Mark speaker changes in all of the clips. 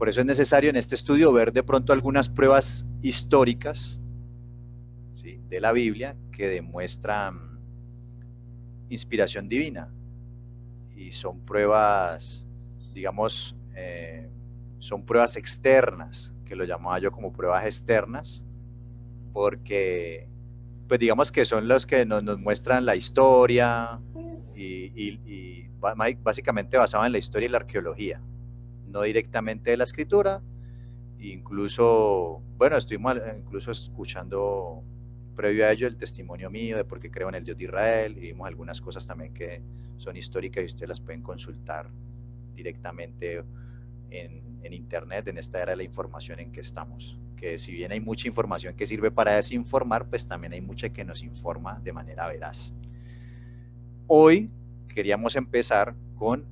Speaker 1: Por eso es necesario en este estudio ver de pronto algunas pruebas históricas, ¿sí?, de la Biblia que demuestran inspiración divina. Y son pruebas, digamos, son pruebas externas, que lo llamaba yo como pruebas externas, porque, pues digamos que son los que nos muestran la historia y básicamente basado en la historia y la arqueología, no directamente de la escritura. Incluso, bueno, estuvimos incluso escuchando previo a ello el testimonio mío de por qué creo en el Dios de Israel, y vimos algunas cosas también que son históricas y ustedes las pueden consultar directamente en internet, en esta era de la información en que estamos, que si bien hay mucha información que sirve para desinformar, pues también hay mucha que nos informa de manera veraz. Hoy queríamos empezar con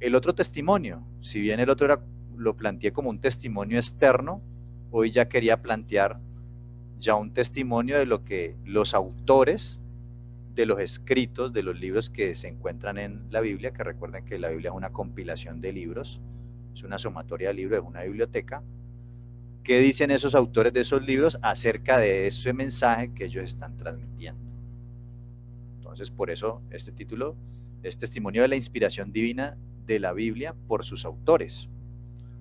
Speaker 1: el otro testimonio. Si bien el otro lo planteé como un testimonio externo, hoy ya quería plantear ya un testimonio de lo que los autores de los escritos, de los libros que se encuentran en la Biblia, que recuerden que la Biblia es una compilación de libros, es una sumatoria de libros, es una biblioteca. ¿Qué dicen esos autores de esos libros acerca de ese mensaje que ellos están transmitiendo? Entonces, por eso este título es Testimonio de la inspiración divina de la Biblia por sus autores.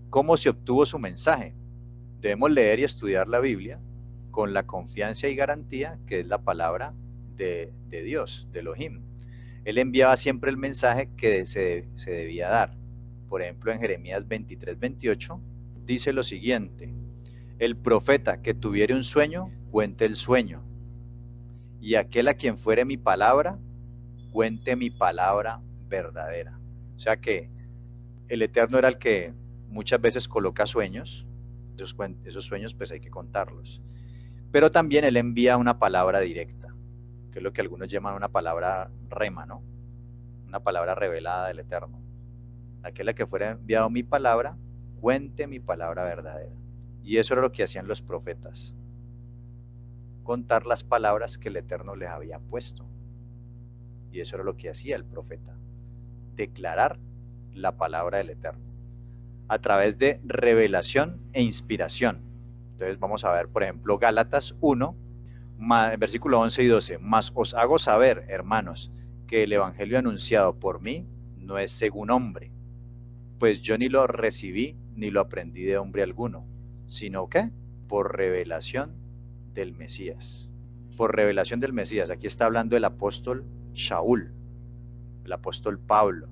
Speaker 1: ¿Cómo se obtuvo su mensaje? Debemos leer y estudiar la Biblia con la confianza y garantía que es la palabra de Dios, de Elohim. Él enviaba siempre el mensaje que se debía dar. Por ejemplo, en Jeremías 23:28 dice lo siguiente: el profeta que tuviere un sueño, cuente el sueño, y aquel a quien fuere mi palabra, cuente mi palabra verdadera. O sea que el Eterno era el que muchas veces coloca sueños, esos sueños pues hay que contarlos, pero también Él envía una palabra directa, que es lo que algunos llaman una palabra rema, ¿no? Una palabra revelada del Eterno. Aquel a que fuera enviado mi palabra, cuente mi palabra verdadera. Y eso era lo que hacían los profetas, contar las palabras que el Eterno les había puesto. Y eso era lo que hacía el profeta, declarar la palabra del Eterno, a través de revelación e inspiración. Entonces vamos a ver, por ejemplo, Gálatas 1, versículo 11 y 12. Mas os hago saber, hermanos, que el evangelio anunciado por mí no es según hombre, pues yo ni lo recibí ni lo aprendí de hombre alguno, sino que por revelación del Mesías. Por revelación del Mesías. Aquí está hablando el apóstol Shaul, el apóstol Pablo.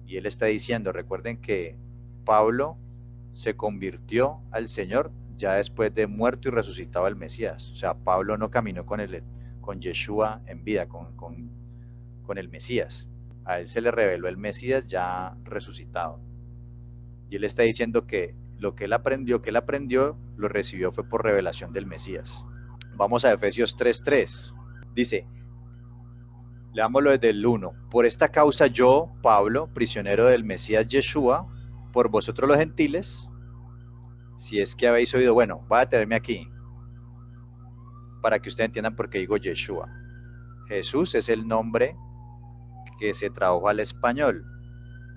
Speaker 1: Y él está diciendo, recuerden que Pablo se convirtió al Señor ya después de muerto y resucitado el Mesías. O sea, Pablo no caminó con Yeshua en vida, con el Mesías. A él se le reveló el Mesías ya resucitado. Y él está diciendo que lo que él aprendió, lo recibió fue por revelación del Mesías. Vamos a Efesios 3:3. Dice, leámoslo desde el 1. Por esta causa yo, Pablo, prisionero del Mesías Yeshua, por vosotros los gentiles, si es que habéis oído, bueno, voy a tenerme aquí, para que ustedes entiendan por qué digo Yeshua. Jesús es el nombre que se tradujo al español,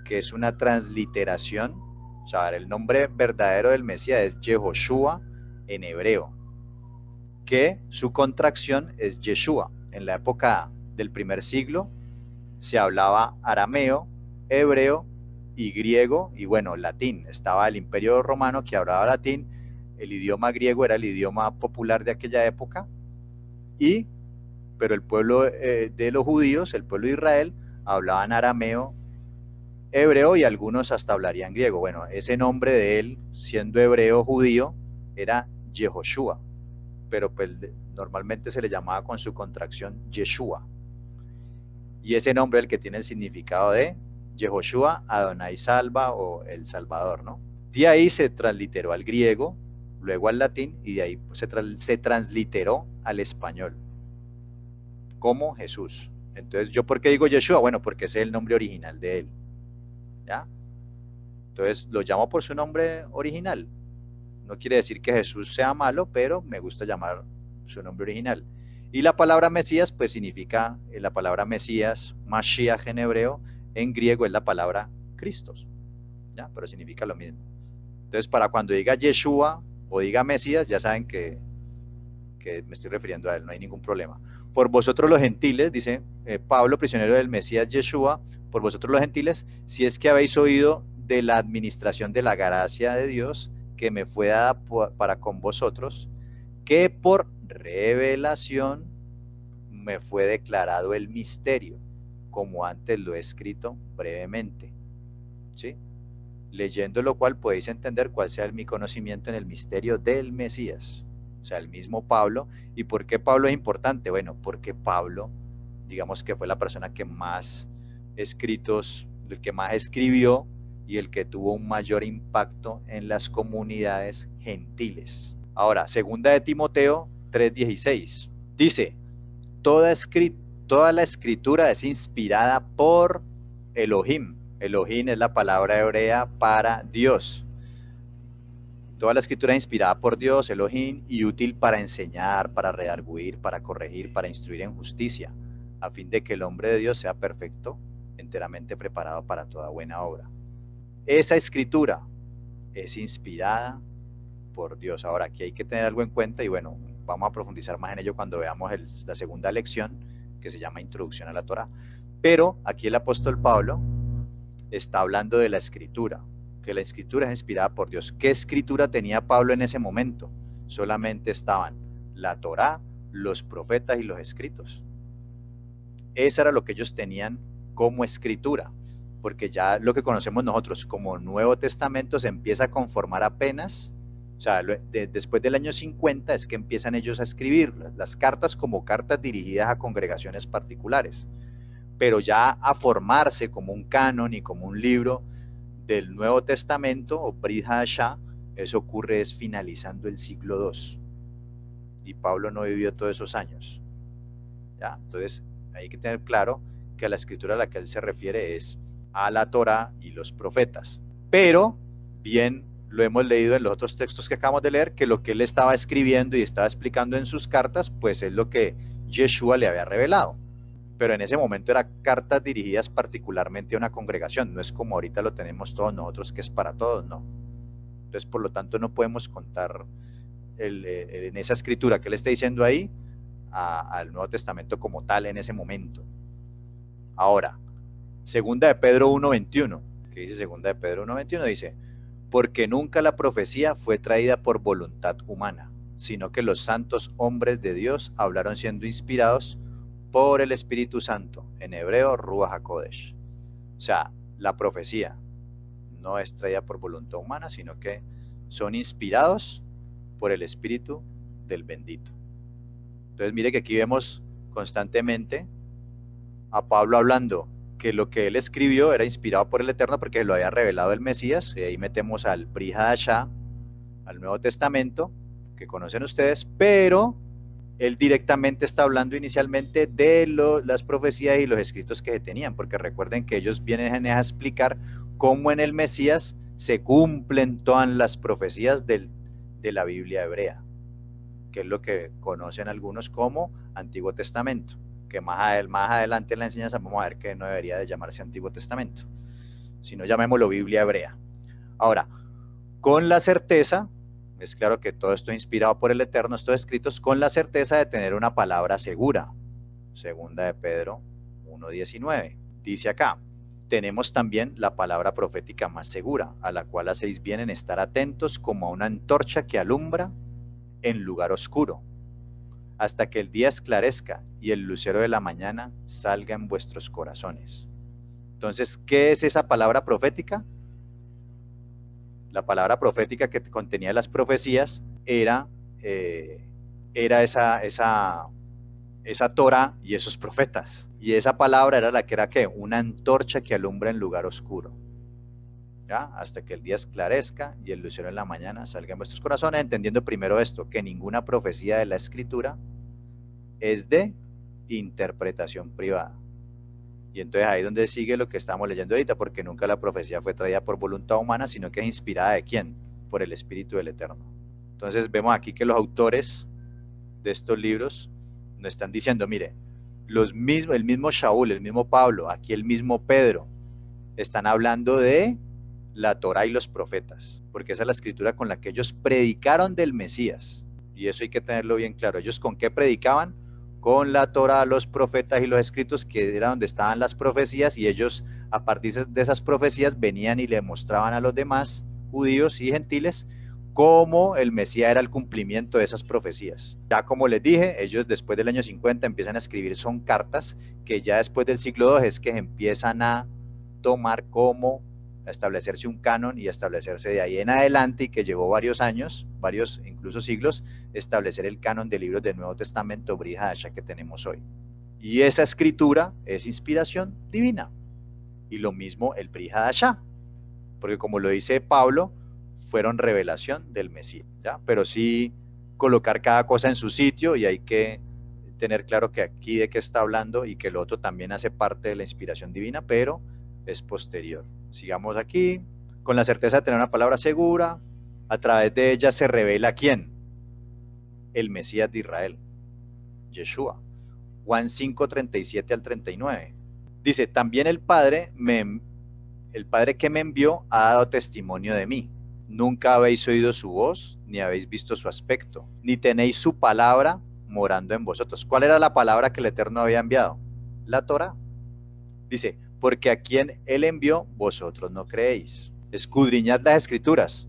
Speaker 1: que es una transliteración. O sea, el nombre verdadero del Mesías es Yehoshua en hebreo, que su contracción es Yeshua. En la época del primer siglo se hablaba arameo, hebreo y griego, y bueno, latín. Estaba el Imperio Romano que hablaba latín, el idioma griego era el idioma popular de aquella época, pero el pueblo de los judíos, el pueblo de Israel, hablaban arameo, hebreo y algunos hasta hablarían griego. Bueno, ese nombre de él, siendo hebreo judío, era Yehoshua, pero pues normalmente se le llamaba con su contracción Yeshua. Y ese nombre es el que tiene el significado de Yehoshua, Adonai salva o el Salvador, ¿no? De ahí se transliteró al griego, luego al latín y de ahí se transliteró al español como Jesús. Entonces, ¿yo por qué digo Yeshua? Bueno, porque ese es el nombre original de él, ¿ya? Entonces, lo llamo por su nombre original. No quiere decir que Jesús sea malo, pero me gusta llamar su nombre original. Y la palabra Mesías, pues significa, la palabra Mesías, Mashiach en hebreo, en griego es la palabra Cristos, ¿ya? Pero significa lo mismo. Entonces, para cuando diga Yeshua o diga Mesías, ya saben que me estoy refiriendo a él, no hay ningún problema. Por vosotros los gentiles, dice Pablo, prisionero del Mesías Yeshua, por vosotros los gentiles, si es que habéis oído de la administración de la gracia de Dios que me fue dada para con vosotros, que por revelación me fue declarado el misterio, como antes lo he escrito brevemente, ¿sí? Leyendo lo cual podéis entender cuál sea mi conocimiento en el misterio del Mesías. O sea, el mismo Pablo. ¿Y por qué Pablo es importante? Bueno, porque Pablo, digamos que fue la persona que más escritos, el que más escribió y el que tuvo un mayor impacto en las comunidades gentiles. Ahora, segunda de Timoteo 3:16, dice, toda la escritura es inspirada por Elohim. Elohim es la palabra hebrea para Dios. Toda la escritura es inspirada por Dios, Elohim, y útil para enseñar, para redarguir, para corregir, para instruir en justicia, a fin de que el hombre de Dios sea perfecto, enteramente preparado para toda buena obra. Esa escritura es inspirada por Dios. Ahora, aquí hay que tener algo en cuenta y bueno, vamos a profundizar más en ello cuando veamos la segunda lección, que se llama Introducción a la Torá. Pero aquí el apóstol Pablo está hablando de la escritura, que la escritura es inspirada por Dios. ¿Qué escritura tenía Pablo en ese momento? Solamente estaban la Torá, los profetas y los escritos. Eso era lo que ellos tenían como escritura, porque ya lo que conocemos nosotros como Nuevo Testamento se empieza a conformar apenas, o sea, después del año 50 es que empiezan ellos a escribir las cartas como cartas dirigidas a congregaciones particulares, pero ya a formarse como un canon y como un libro del Nuevo Testamento o Brit Hadashah, eso ocurre es finalizando el siglo II. Y Pablo no vivió todos esos años. ¿Ya? Entonces hay que tener claro que a la escritura a la que él se refiere es a la Torá y los profetas. Pero bien lo hemos leído en los otros textos que acabamos de leer, que lo que él estaba escribiendo y estaba explicando en sus cartas, pues es lo que Yeshua le había revelado. Pero en ese momento eran cartas dirigidas particularmente a una congregación, no es como ahorita lo tenemos todos nosotros, que es para todos, no. Entonces, por lo tanto, no podemos contar en esa escritura que él está diciendo ahí al Nuevo Testamento como tal en ese momento. Ahora, segunda de Pedro 1:21, que dice segunda de Pedro 1:21, dice, porque nunca la profecía fue traída por voluntad humana, sino que los santos hombres de Dios hablaron siendo inspirados por el Espíritu Santo, en hebreo, Ruach HaKodesh. O sea, la profecía no es traída por voluntad humana, sino que son inspirados por el Espíritu del bendito. Entonces, mire que aquí vemos constantemente a Pablo hablando que lo que él escribió era inspirado por el Eterno porque lo había revelado el Mesías, y ahí metemos al Brit Hadashah, al Nuevo Testamento, que conocen ustedes, pero él directamente está hablando inicialmente de las profecías y los escritos que se tenían, porque recuerden que ellos vienen a explicar cómo en el Mesías se cumplen todas las profecías de la Biblia hebrea, que es lo que conocen algunos como Antiguo Testamento, que más adelante en la enseñanza vamos a ver que no debería de llamarse Antiguo Testamento, sino llamémoslo Biblia hebrea. Ahora, con la certeza, es claro que todo esto es inspirado por el Eterno, estos escritos, con la certeza de tener una palabra segura. Segunda de Pedro 1:19. Dice acá, tenemos también la palabra profética más segura, a la cual hacéis bien en estar atentos como a una antorcha que alumbra en lugar oscuro, hasta que el día esclarezca y el lucero de la mañana salga en vuestros corazones. Entonces, ¿qué es esa palabra profética? La palabra profética que contenía las profecías era esa Torah y esos profetas. Y esa palabra era la que era ¿qué? Una antorcha que alumbra en lugar oscuro. ¿Ya? Hasta que el día esclarezca y el lucero en la mañana salga en vuestros corazones, entendiendo primero esto, que ninguna profecía de la Escritura es de interpretación privada. Y entonces ahí es donde sigue lo que estamos leyendo ahorita, porque nunca la profecía fue traída por voluntad humana, sino que es inspirada ¿de quién? Por el Espíritu del Eterno. Entonces vemos aquí que los autores de estos libros nos están diciendo, mire, el mismo Shaul, el mismo Pablo, aquí el mismo Pedro, están hablando de la Torá y los profetas, porque esa es la escritura con la que ellos predicaron del Mesías. Y eso hay que tenerlo bien claro. ¿Ellos con qué predicaban? Con la Torá, los profetas y los escritos, que era donde estaban las profecías, y ellos a partir de esas profecías venían y le mostraban a los demás judíos y gentiles cómo el Mesías era el cumplimiento de esas profecías. Ya como les dije, ellos después del año 50 empiezan a escribir, son cartas que ya después del siglo II es que empiezan a tomar como a establecerse un canon y a establecerse de ahí en adelante, y que llevó varios años, varios incluso siglos, establecer el canon de libros del Nuevo Testamento, Brit Hadashah, que tenemos hoy. Y esa escritura es inspiración divina. Y lo mismo el Brit Hadashah, porque como lo dice Pablo, fueron revelación del Mesías, ¿ya? Pero sí colocar cada cosa en su sitio, y hay que tener claro que aquí de qué está hablando y que lo otro también hace parte de la inspiración divina, pero es posterior. Sigamos aquí, con la certeza de tener una palabra segura, a través de ella se revela ¿quién? El Mesías de Israel, Yeshua. Juan 5, 37 al 39. Dice, también el Padre que me envió ha dado testimonio de mí. Nunca habéis oído su voz, ni habéis visto su aspecto, ni tenéis su palabra morando en vosotros. ¿Cuál era la palabra que el Eterno había enviado? La Torá. Dice, porque a quien él envió, vosotros no creéis. Escudriñad las escrituras.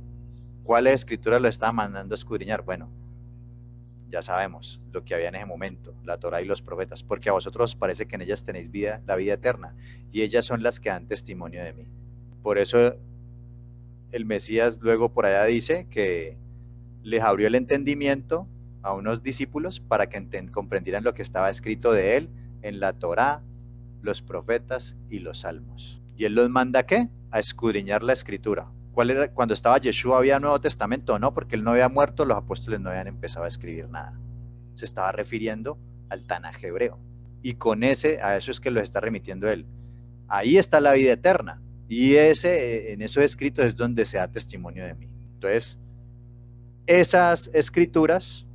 Speaker 1: ¿Cuáles escrituras lo estaba mandando a escudriñar? Bueno, ya sabemos lo que había en ese momento, la Torá y los profetas, porque a vosotros os parece que en ellas tenéis vida, la vida eterna, y ellas son las que dan testimonio de mí. Por eso el Mesías luego por allá dice que les abrió el entendimiento a unos discípulos para que comprendieran lo que estaba escrito de él en la Torá, los profetas y los salmos. ¿Y él los manda a qué? A escudriñar la escritura. ¿Cuál era? Cuando estaba Yeshua había Nuevo Testamento, no, porque él no había muerto, los apóstoles no habían empezado a escribir nada. Se estaba refiriendo al Tanaj hebreo. Y con a eso es que lo está remitiendo él. Ahí está la vida eterna. Y en esos escritos es donde se da testimonio de mí. Entonces, esas escrituras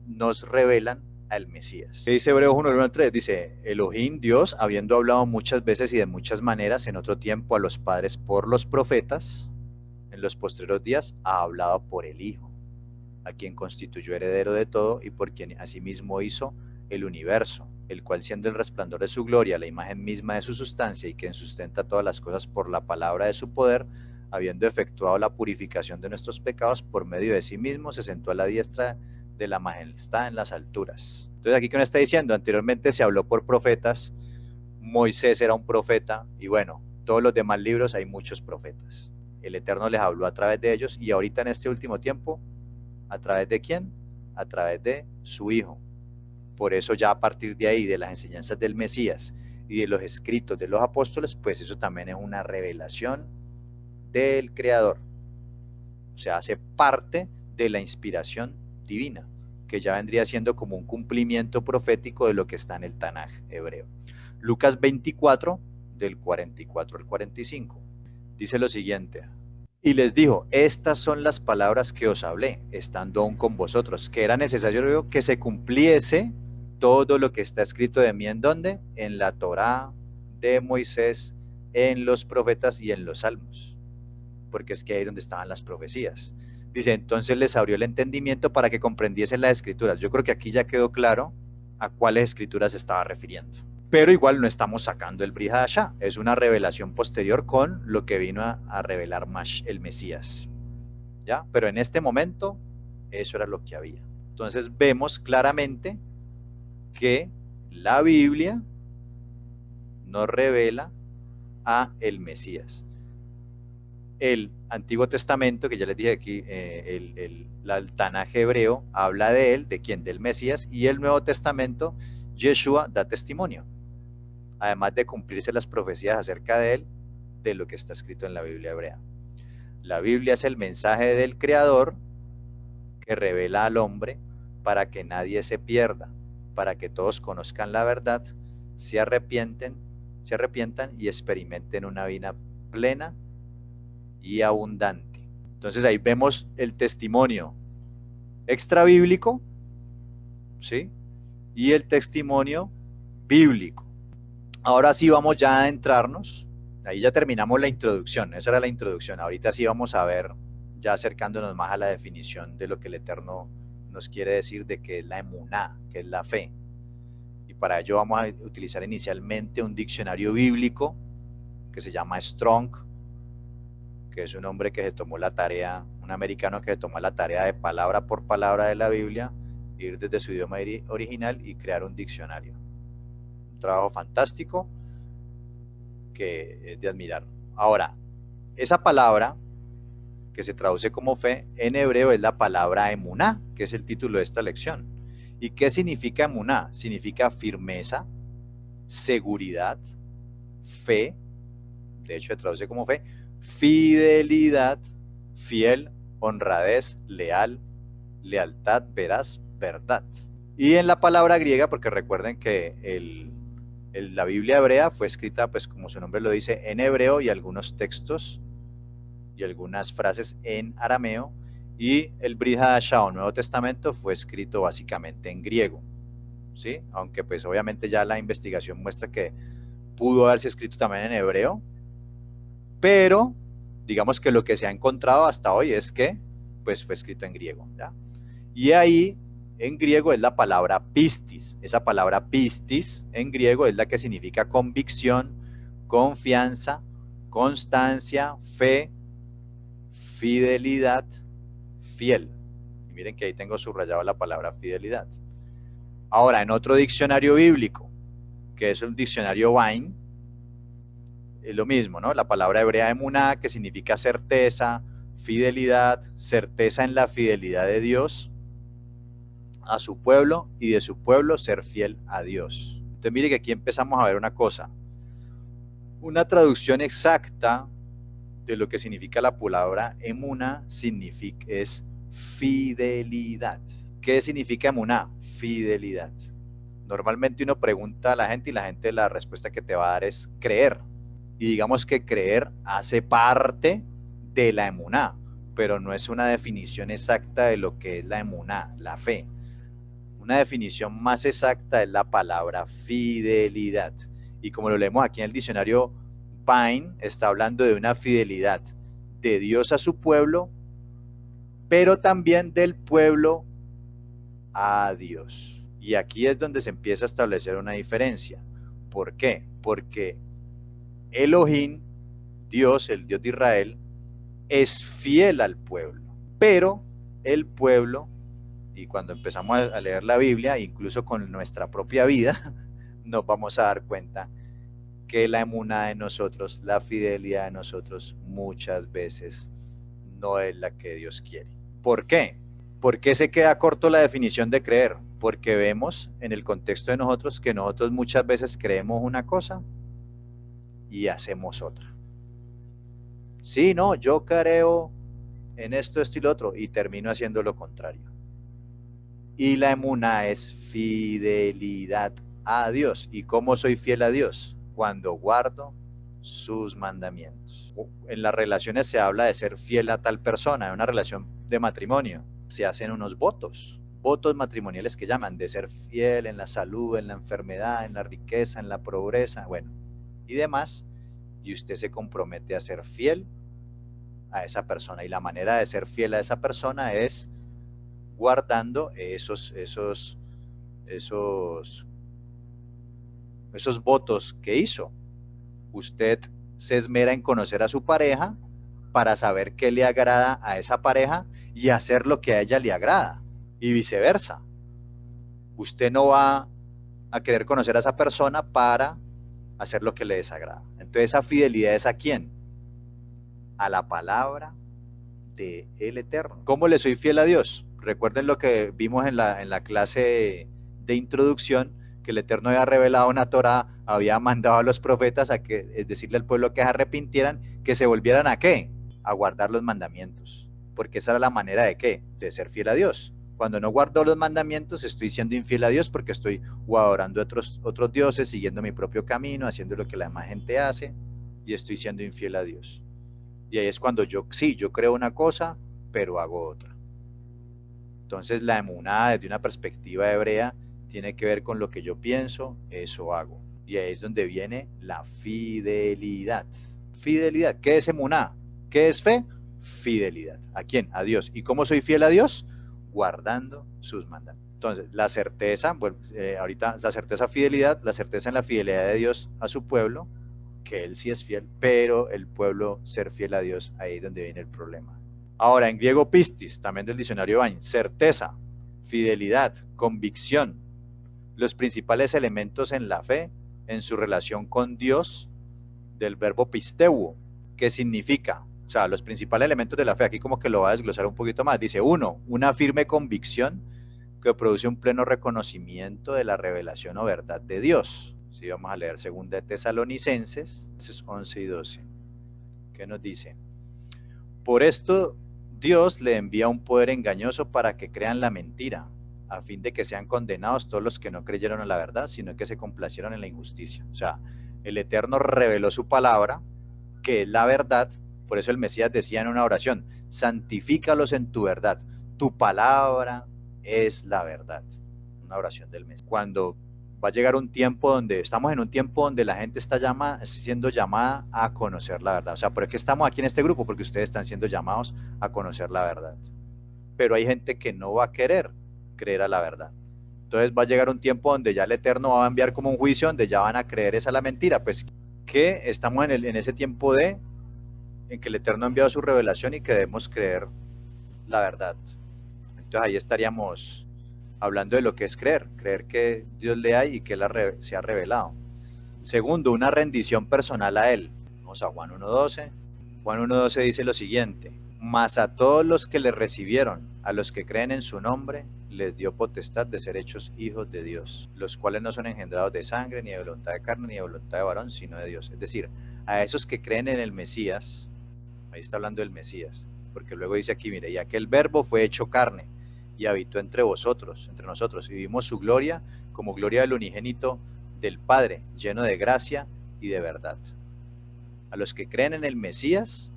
Speaker 1: nos revelan al Mesías. ¿Qué dice Hebreos 1:3? Dice, Elohim, Dios, habiendo hablado muchas veces y de muchas maneras en otro tiempo a los padres por los profetas, en los postreros días ha hablado por el Hijo, a quien constituyó heredero de todo y por quien asimismo hizo el universo, el cual siendo el resplandor de su gloria, la imagen misma de su sustancia y quien sustenta todas las cosas por la palabra de su poder, habiendo efectuado la purificación de nuestros pecados por medio de sí mismo, se sentó a la diestra de la majestad en las alturas. Entonces aquí, ¿qué nos está diciendo? Anteriormente se habló por profetas, Moisés era un profeta, y bueno, todos los demás libros hay muchos profetas. El Eterno les habló a través de ellos, y ahorita en este último tiempo, ¿a través de quién? A través de su Hijo. Por eso ya a partir de ahí, de las enseñanzas del Mesías y de los escritos de los apóstoles, pues eso también es una revelación del Creador. O sea, hace parte de la inspiración divina, que ya vendría siendo como un cumplimiento profético de lo que está en el Tanaj hebreo. Lucas 24, del 44 al 45, dice lo siguiente: y les dijo, estas son las palabras que os hablé, estando aún con vosotros, que era necesario que se cumpliese todo lo que está escrito de mí. ¿En dónde? En la Torá de Moisés, en los profetas y en los salmos, porque es que ahí es donde estaban las profecías. Dice, entonces les abrió el entendimiento para que comprendiesen las escrituras. Yo creo que aquí ya quedó claro a cuáles escrituras se estaba refiriendo. Pero igual no estamos sacando el Brit Hadashah, es una revelación posterior con lo que vino a revelar el Mesías. ¿Ya? Pero en este momento, eso era lo que había. Entonces vemos claramente que la Biblia nos revela a el Mesías. El Antiguo Testamento, que ya les dije aquí, el Tanaj hebreo, habla de él, ¿de quién? Del Mesías, y el Nuevo Testamento, Yeshua, da testimonio, además de cumplirse las profecías acerca de él, de lo que está escrito en la Biblia hebrea. La Biblia es el mensaje del Creador que revela al hombre para que nadie se pierda, para que todos conozcan la verdad, se arrepientan y experimenten una vida plena y abundante. Entonces ahí vemos el testimonio extrabíblico, ¿sí? Y el testimonio bíblico. Ahora sí vamos ya a adentrarnos ahí ya terminamos la introducción, esa era la introducción. Ahorita sí vamos a ver, ya acercándonos más a la definición de lo que el Eterno nos quiere decir de qué es la emuná, que es la fe. Y para ello vamos a utilizar inicialmente un diccionario bíblico que se llama Strong, que es un hombre que se tomó la tarea, un americano que se tomó la tarea de palabra por palabra de la Biblia, ir desde su idioma original y crear un diccionario. Un trabajo fantástico que es de admirar. Ahora, esa palabra que se traduce como fe en hebreo es la palabra emuná, que es el título de esta lección. ¿Y qué significa emuná? Significa firmeza, seguridad, fe, de hecho se traduce como fe, fidelidad, fiel, honradez, leal, lealtad, veraz, verdad. Y en la palabra griega, porque recuerden que la Biblia hebrea fue escrita, pues como su nombre lo dice, en hebreo y algunos textos y algunas frases en arameo, y el Brit Hadashah o Nuevo Testamento fue escrito básicamente en griego, ¿sí? Aunque pues obviamente ya la investigación muestra que pudo haberse escrito también en hebreo, pero digamos que lo que se ha encontrado hasta hoy es que pues fue escrito en griego, ¿ya? Y ahí en griego es la palabra pistis. Esa palabra pistis en griego es la que significa convicción, confianza, constancia, fe, fidelidad, fiel. Y miren que ahí tengo subrayado la palabra fidelidad. Ahora, en otro diccionario bíblico, que es un diccionario Vine, es lo mismo, ¿no? La palabra hebrea emuná, que significa certeza, fidelidad, certeza en la fidelidad de Dios a su pueblo y de su pueblo ser fiel a Dios. Entonces mire que aquí empezamos a ver una cosa. Una traducción exacta de lo que significa la palabra emuná es fidelidad. ¿Qué significa emuná? Fidelidad. Normalmente uno pregunta a la gente y la respuesta que te va a dar es creer. Y digamos que creer hace parte de la emuná, pero no es una definición exacta de lo que es la emuná, la fe. Una definición más exacta es la palabra fidelidad. Y como lo leemos aquí en el diccionario Vine, está hablando de una fidelidad de Dios a su pueblo, pero también del pueblo a Dios. Y aquí es donde se empieza a establecer una diferencia. ¿Por qué? Porque Elohim, Dios, el Dios de Israel, es fiel al pueblo, pero el pueblo, y cuando empezamos a leer la Biblia, incluso con nuestra propia vida, nos vamos a dar cuenta que la emuná de nosotros, la fidelidad de nosotros, muchas veces no es la que Dios quiere. ¿Por qué? ¿Por qué se queda corto la definición de creer? Porque vemos en el contexto de nosotros que nosotros muchas veces creemos una cosa y hacemos otra. Sí, no, yo creo en esto, esto y lo otro, y termino haciendo lo contrario. Y la emuná es fidelidad a Dios. ¿Y cómo soy fiel a Dios? Cuando guardo sus mandamientos. En las relaciones se habla de ser fiel a tal persona. En una relación de matrimonio se hacen unos votos matrimoniales que llaman de ser fiel en la salud, en la enfermedad, en la riqueza, en la pobreza, bueno, y demás. Y usted se compromete a ser fiel a esa persona. Y la manera de ser fiel a esa persona es guardando esos votos que hizo. Usted se esmera en conocer a su pareja para saber qué le agrada a esa pareja y hacer lo que a ella le agrada, y viceversa. Usted no va a querer conocer a esa persona para hacer lo que le desagrada. Entonces, esa fidelidad es ¿a quién? A la palabra de el Eterno. ¿Cómo le soy fiel a Dios? Recuerden lo que vimos en la clase de introducción, que el Eterno había revelado una Torá, había mandado a los profetas a que, es decirle al pueblo que se arrepintieran, que se volvieran ¿a qué? A guardar los mandamientos. Porque esa era la manera de ¿qué? De ser fiel a Dios. Cuando no guardo los mandamientos, estoy siendo infiel a Dios porque estoy o adorando otros dioses, siguiendo mi propio camino, haciendo lo que la demás gente hace, y estoy siendo infiel a Dios. Y ahí es cuando yo creo una cosa, pero hago otra. Entonces la emuná desde una perspectiva hebrea tiene que ver con lo que yo pienso, eso hago. Y ahí es donde viene la fidelidad. fidelidad. ¿Qué es emuná? ¿Qué es fe? Fidelidad. ¿A quién? A Dios. ¿Y cómo soy fiel a Dios? Guardando sus mandamientos. Entonces, la certeza, bueno, ahorita la certeza fidelidad, la certeza en la fidelidad de Dios a su pueblo, que Él sí es fiel, pero el pueblo ser fiel a Dios, ahí es donde viene el problema. Ahora, en griego pistis, también del diccionario Bain, certeza, fidelidad, convicción, los principales elementos en la fe, en su relación con Dios, del verbo pisteuo, que significa, o sea, los principales elementos de la fe, aquí como que lo va a desglosar un poquito más, dice, uno, una firme convicción que produce un pleno reconocimiento de la revelación o verdad de Dios. Sí, vamos a leer 2 de Tesalonicenses 11 y 12, que nos dice, por esto Dios le envía un poder engañoso para que crean la mentira, a fin de que sean condenados todos los que no creyeron en la verdad, sino que se complacieron en la injusticia. O sea, el Eterno reveló su palabra, que es la verdad. Por eso el Mesías decía en una oración, santifícalos en tu verdad, tu palabra es la verdad. Una oración del Mesías. Cuando va a llegar un tiempo donde, estamos en un tiempo donde la gente está siendo llamada a conocer la verdad. O sea, ¿por qué estamos aquí en este grupo? Porque ustedes están siendo llamados a conocer la verdad. Pero hay gente que no va a querer creer a la verdad. Entonces va a llegar un tiempo donde ya el Eterno va a enviar como un juicio, donde ya van a creer esa la mentira. Pues que estamos en ese tiempo en que el Eterno ha enviado su revelación y que debemos creer la verdad. Entonces ahí estaríamos hablando de lo que es creer que Dios le hay y que Él se ha revelado. Segundo, una rendición personal a Él. Vamos a Juan 1.12. Juan 1.12 dice lo siguiente, mas a todos los que le recibieron, a los que creen en su nombre, les dio potestad de ser hechos hijos de Dios, los cuales no son engendrados de sangre, ni de voluntad de carne, ni de voluntad de varón, sino de Dios. Es decir, a esos que creen en el Mesías, ahí está hablando del Mesías, porque luego dice aquí, mire, y aquel verbo fue hecho carne, y habitó entre vosotros, entre nosotros, y vimos su gloria como gloria del unigénito del Padre, lleno de gracia y de verdad. A los que creen en el Mesías,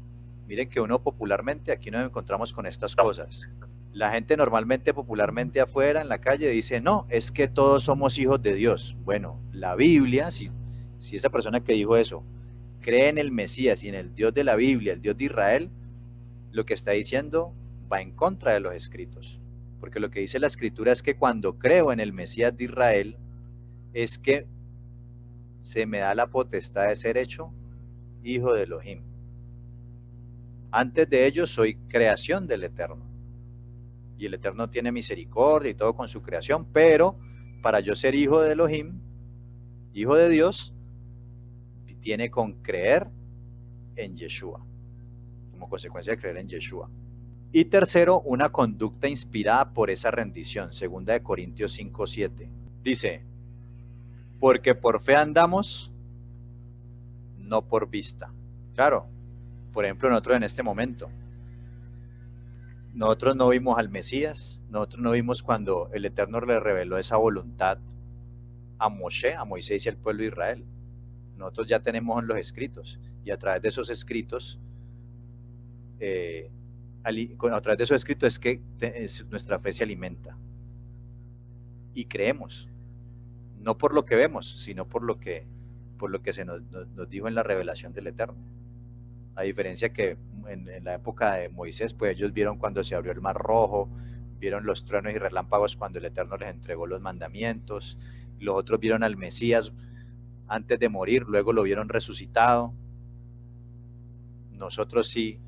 Speaker 1: miren que uno popularmente, aquí nos encontramos con estas cosas. La gente normalmente, popularmente afuera, en la calle, dice, no, es que todos somos hijos de Dios. Bueno, la Biblia, si esa persona que dijo eso, cree en el Mesías y en el Dios de la Biblia, el Dios de Israel, lo que está diciendo va en contra de los escritos. Porque lo que dice la escritura es que cuando creo en el Mesías de Israel, es que se me da la potestad de ser hecho hijo de Elohim. Antes de ello soy creación del Eterno. Y el Eterno tiene misericordia y todo con su creación, pero para yo ser hijo de Elohim, hijo de Dios, tiene con creer en Yeshua, como consecuencia de creer en Yeshua. Y tercero, una conducta inspirada por esa rendición, 2 Corintios 5:7. Dice, porque por fe andamos, no por vista. Claro, por ejemplo, nosotros en este momento, nosotros no vimos al Mesías, nosotros no vimos cuando el Eterno le reveló esa voluntad a Moshe, a Moisés y al pueblo de Israel. Nosotros ya tenemos en los escritos, y a través de esos escritos, a través de esos escritos es que nuestra fe se alimenta. Y creemos, no por lo que vemos, sino por lo que se nos dijo en la revelación del Eterno. A diferencia que en la época de Moisés, pues ellos vieron cuando se abrió el Mar Rojo, vieron los truenos y relámpagos cuando el Eterno les entregó los mandamientos, los otros vieron al Mesías antes de morir, luego lo vieron resucitado. Nosotros sí,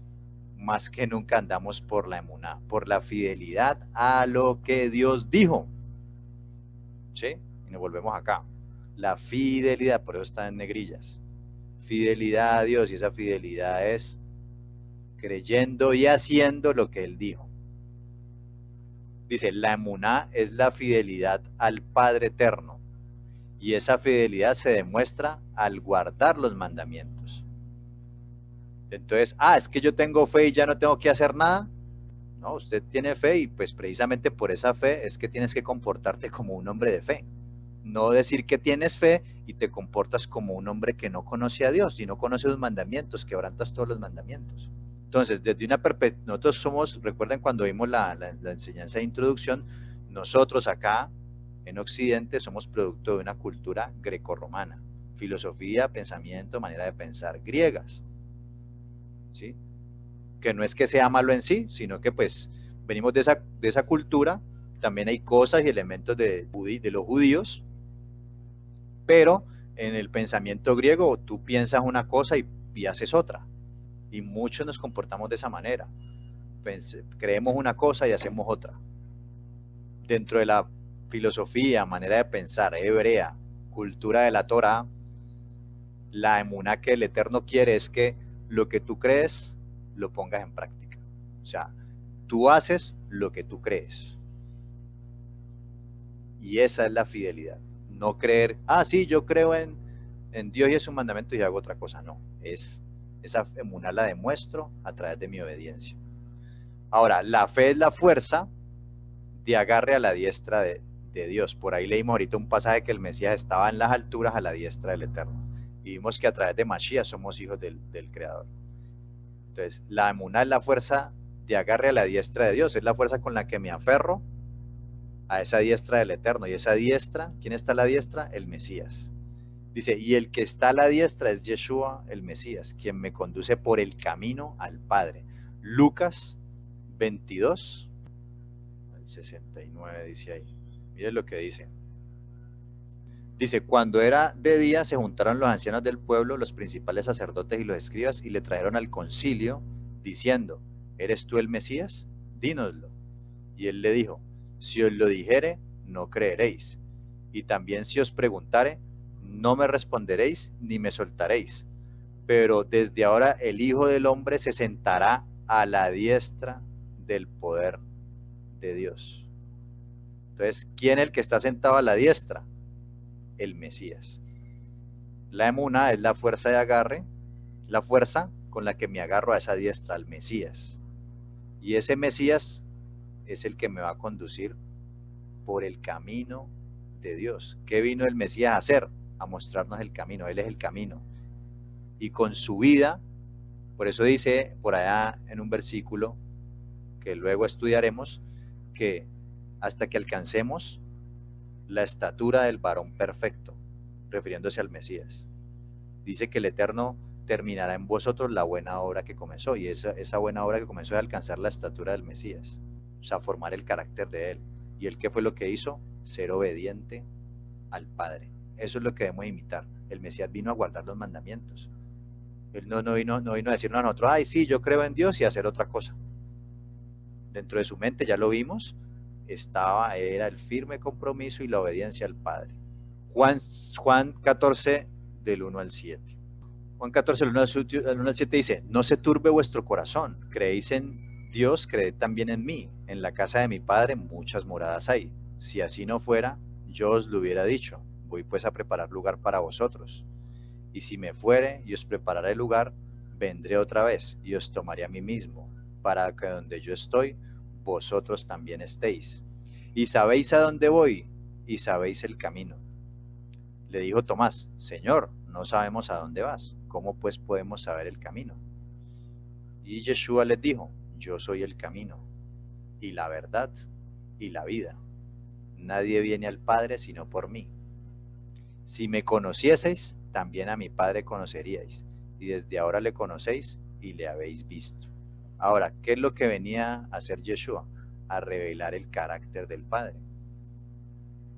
Speaker 1: más que nunca andamos por la emuná, por la fidelidad a lo que Dios dijo. ¿Sí? Y nos volvemos acá. La fidelidad, por eso está en negrillas. Fidelidad a Dios, y esa fidelidad es creyendo y haciendo lo que Él dijo. Dice, la emuná es la fidelidad al Padre Eterno, y esa fidelidad se demuestra al guardar los mandamientos. Entonces, es que yo tengo fe y ya no tengo que hacer nada. No, usted tiene fe y pues precisamente por esa fe es que tienes que comportarte como un hombre de fe. No decir que tienes fe y te comportas como un hombre que no conoce a Dios y no conoce los mandamientos, quebrantas todos los mandamientos. Entonces, desde una perspectiva, nosotros somos, recuerden cuando vimos la enseñanza de introducción, nosotros acá en Occidente somos producto de una cultura grecorromana, filosofía, pensamiento, manera de pensar griegas. ¿sí? Que no es que sea malo en sí, sino que pues venimos de esa cultura, también hay cosas y elementos de los judíos, pero en el pensamiento griego tú piensas una cosa y haces otra, y muchos nos comportamos de esa manera, creemos una cosa y hacemos otra. Dentro de la filosofía, manera de pensar hebrea, cultura de la Torá, la emuná que el Eterno quiere es que lo que tú crees lo pongas en práctica. O sea, tú haces lo que tú crees. Y esa es la fidelidad. No creer, sí, yo creo en Dios y en sus mandamientos y hago otra cosa. No, esa emuná la demuestro a través de mi obediencia. Ahora, la fe es la fuerza de agarre a la diestra de Dios. Por ahí leímos ahorita un pasaje que el Mesías estaba en las alturas a la diestra del Eterno. Y vimos que a través de Mashiach somos hijos del Creador. Entonces, la emuná es la fuerza de agarre a la diestra de Dios, es la fuerza con la que me aferro a esa diestra del Eterno. Y esa diestra, ¿quién está a la diestra? El Mesías. Dice, y el que está a la diestra es Yeshua, el Mesías, quien me conduce por el camino al Padre. Lucas 22, 69 dice ahí. Miren lo que dice. Dice, cuando era de día se juntaron los ancianos del pueblo, los principales sacerdotes y los escribas, y le trajeron al concilio, diciendo, ¿eres tú el Mesías? Dínoslo. Y él le dijo, si os lo dijere, no creeréis. Y también si os preguntare, no me responderéis ni me soltaréis. Pero desde ahora el Hijo del Hombre se sentará a la diestra del poder de Dios. Entonces, ¿quién es el que está sentado a la diestra? El Mesías. La emuná es la fuerza de agarre, la fuerza con la que me agarro a esa diestra, al Mesías. Y ese Mesías es el que me va a conducir por el camino de Dios. ¿Qué vino el Mesías a hacer? A mostrarnos el camino. Él es el camino. Y con su vida, por eso dice por allá en un versículo que luego estudiaremos, que hasta que alcancemos la estatura del varón perfecto, refiriéndose al Mesías. Dice que el Eterno terminará en vosotros la buena obra que comenzó, y esa buena obra que comenzó es alcanzar la estatura del Mesías, o sea, formar el carácter de él. ¿Y él qué fue lo que hizo? Ser obediente al Padre. Eso es lo que debemos imitar. El Mesías vino a guardar los mandamientos. Él no vino a decirnos a nosotros, ay, sí, yo creo en Dios y hacer otra cosa. Dentro de su mente, ya lo vimos, era el firme compromiso y la obediencia al Padre. Juan 14, del 1 al 7. Juan 14, del 1 al 7 dice, no se turbe vuestro corazón, creéis en Dios, creed también en mí. En la casa de mi Padre muchas moradas hay. Si así no fuera, yo os lo hubiera dicho. Voy pues a preparar lugar para vosotros. Y si me fuere y os prepararé lugar, vendré otra vez y os tomaré a mí mismo, para que donde yo estoy, vosotros también estéis. Y sabéis a dónde voy, y sabéis el camino. Le dijo Tomás, Señor, no sabemos a dónde vas, ¿cómo pues podemos saber el camino? Y Yeshua les dijo, yo soy el camino, y la verdad, y la vida. Nadie viene al Padre sino por mí. Si me conocieseis, también a mi Padre conoceríais, y desde ahora le conocéis y le habéis visto. Ahora, ¿qué es lo que venía a hacer Yeshua? A revelar el carácter del Padre.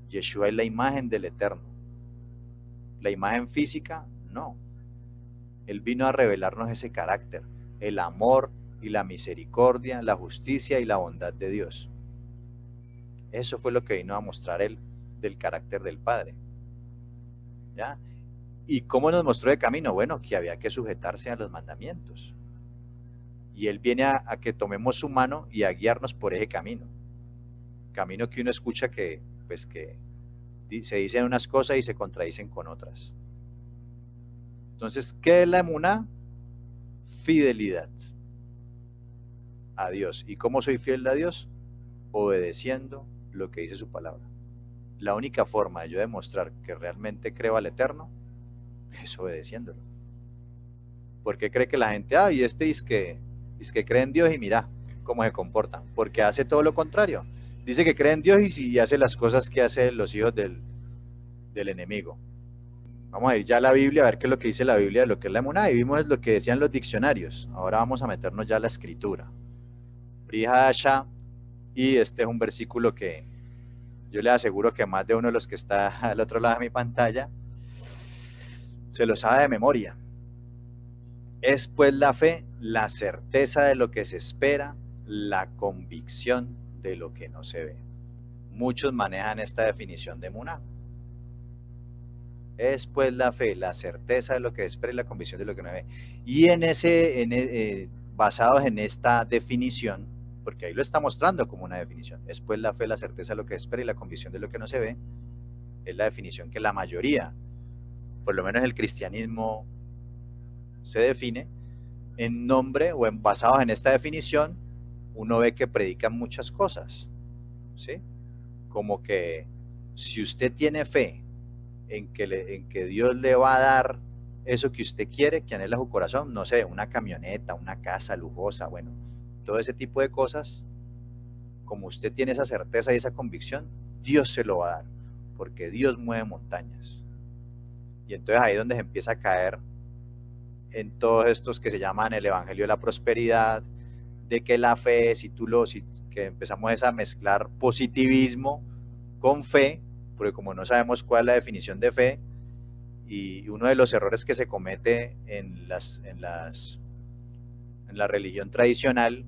Speaker 1: Yeshua es la imagen del Eterno. La imagen física, no. Él vino a revelarnos ese carácter, el amor y la misericordia, la justicia y la bondad de Dios. Eso fue lo que vino a mostrar él del carácter del Padre. ¿Ya? ¿Y cómo nos mostró el camino? Bueno, que había que sujetarse a los mandamientos. Y él viene a que tomemos su mano y a guiarnos por ese camino. Camino que uno escucha que se dicen unas cosas y se contradicen con otras. Entonces, ¿qué es la emuná? Fidelidad a Dios. ¿Y cómo soy fiel a Dios? Obedeciendo lo que dice su palabra. La única forma de yo demostrar que realmente creo al Eterno es obedeciéndolo. ¿Por qué cree que la gente, y este dice que cree en Dios y mira cómo se comporta? Porque hace todo lo contrario. Dice que cree en Dios y hace las cosas que hacen los hijos del enemigo. Vamos a ir ya a la Biblia, a ver qué es lo que dice la Biblia de lo que es la emuná, y vimos lo que decían los diccionarios. Ahora vamos a meternos ya a la escritura. Brihadasha, y este es un versículo que yo le aseguro que más de uno de los que está al otro lado de mi pantalla se lo sabe de memoria. Es pues la fe, la certeza de lo que se espera, la convicción de lo que no se ve. Muchos manejan esta definición de emuná. Es pues la fe, la certeza de lo que se espera y la convicción de lo que no se ve. Y basados en esta definición, porque ahí lo está mostrando como una definición, es pues la fe, la certeza de lo que se espera y la convicción de lo que no se ve, es la definición que la mayoría, por lo menos el cristianismo, se define. En nombre o basados en esta definición, uno ve que predican muchas cosas, ¿sí? Como que si usted tiene fe en que Dios le va a dar eso que usted quiere, que anhela su corazón, no sé, una camioneta, una casa lujosa, bueno, todo ese tipo de cosas, como usted tiene esa certeza y esa convicción, Dios se lo va a dar, porque Dios mueve montañas. Y entonces ahí es donde se empieza a caer en todos estos que se llaman el evangelio de la prosperidad, de que la fe, que empezamos a mezclar positivismo con fe, porque como no sabemos cuál es la definición de fe, y uno de los errores que se comete en la religión tradicional,